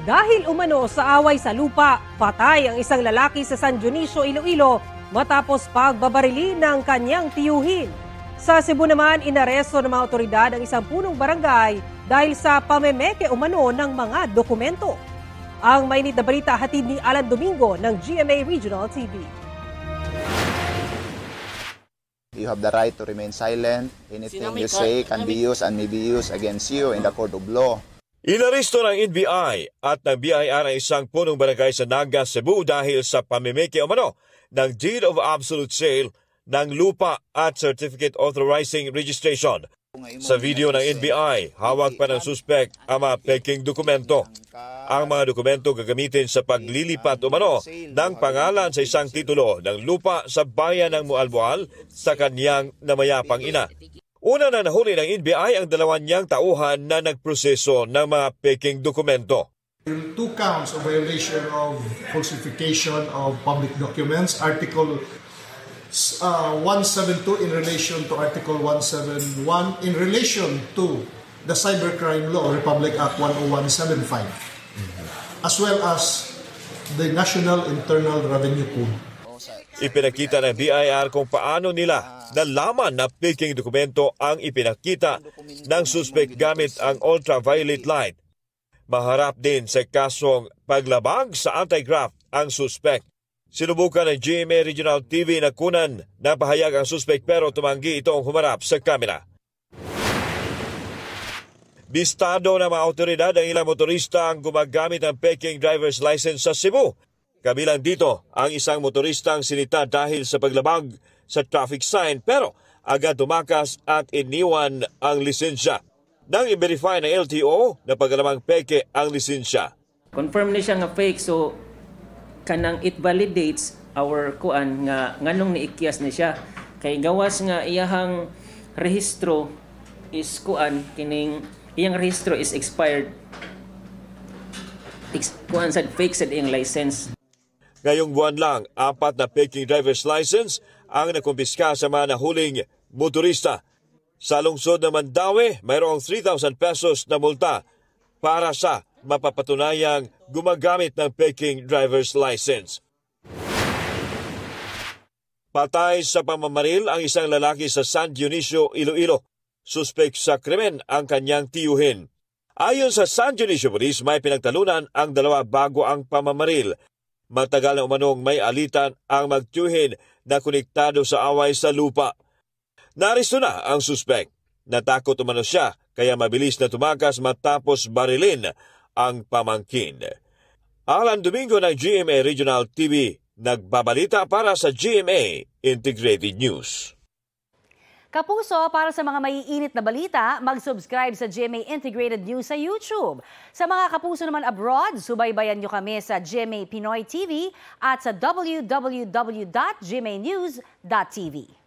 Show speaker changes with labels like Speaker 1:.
Speaker 1: Dahil umano sa away sa lupa, patay ang isang lalaki sa San Dionisio, Iloilo matapos pagbabarili ng kanyang tiyuhin. Sa Cebu naman, inaresto ng mga otoridad ang isang punong barangay dahil sa pamemeke umano ng mga dokumento. Ang mainit na balita hatid ni Alan Domingo ng GMA Regional TV.
Speaker 2: You have the right to remain silent. Anything you say can be used and may be used against you in the court of law.
Speaker 3: Inaresto ng NBI at ng BIR ang isang punong barangay sa Naga, Cebu dahil sa pamimiki umano ng Deed of Absolute Sale ng lupa at Certificate Authorizing Registration. Sa video ng NBI, hawak pa ng suspect ang mga peking dokumento. Ang mga dokumento gagamitin sa paglilipat umano ng pangalan sa isang titulo ng lupa sa bayan ng Mualboal sa kanyang namayapang ina. Una na nahuli ng NBI ang dalawa niyang tauhan na nagproseso ng mga peking dokumento.
Speaker 4: Two counts of violation of falsification of public documents, Article 172 in relation to Article 171 in relation to the Cybercrime Law, Republic Act 10175, as well as the National Internal Revenue Code.
Speaker 3: Ipinakita ng BIR kung paano nila nalaman na peking dokumento ang ipinakita ng suspect gamit ang ultraviolet light. Maharap din sa kasong paglabag sa anti-graft ang suspect. Sinubukan ng GMA Regional TV na kunan na pahayag ang suspect pero tumanggi itong humarap sa kamera. Bistado ng mga otoridad ang ilang motorista ang gumagamit ng peking driver's license sa Cebu. Kabilang dito ang isang motoristang sinita dahil sa paglabag sa traffic sign pero agad tumakas at iniwan ang lisensya. Nang i-verify ng LTO na pagkalamang peke ang lisensya.
Speaker 5: Confirm na siya nga fake so kanang it validates our kuan nga nganong niikyas na siya. Kay gawas nga iyahang rehistro is kuan kining iyang rehistro is expired. Kuan sad fake sad iyang license.
Speaker 3: Ngayong buwan lang, 4 na peking driver's license ang nakumpiska sa mga nahuling motorista. Sa lungsod ng Mandaue, mayroong 3,000 pesos na multa para sa mapapatunayang gumagamit ng peking driver's license. Patay sa pamamaril ang isang lalaki sa San Dionisio, Iloilo. Suspect sa krimen ang kanyang tiyuhin. Ayon sa San Dionisio Police, may pinagtalunan ang dalawa bago ang pamamaril. Matagal na umanong may alitan ang magtiyuhin na konektado sa away sa lupa. Naristo na ang suspect. Natakot umano siya kaya mabilis na tumakas matapos barilin ang pamangkin. Alan Domingo ng GMA Regional TV, nagbabalita para sa GMA Integrated News.
Speaker 6: Kapuso, para sa mga maiinit na balita, mag-subscribe sa GMA Integrated News sa YouTube. Sa mga kapuso naman abroad, subaybayan nyo kami sa GMA Pinoy TV at sa www.gmanews.tv.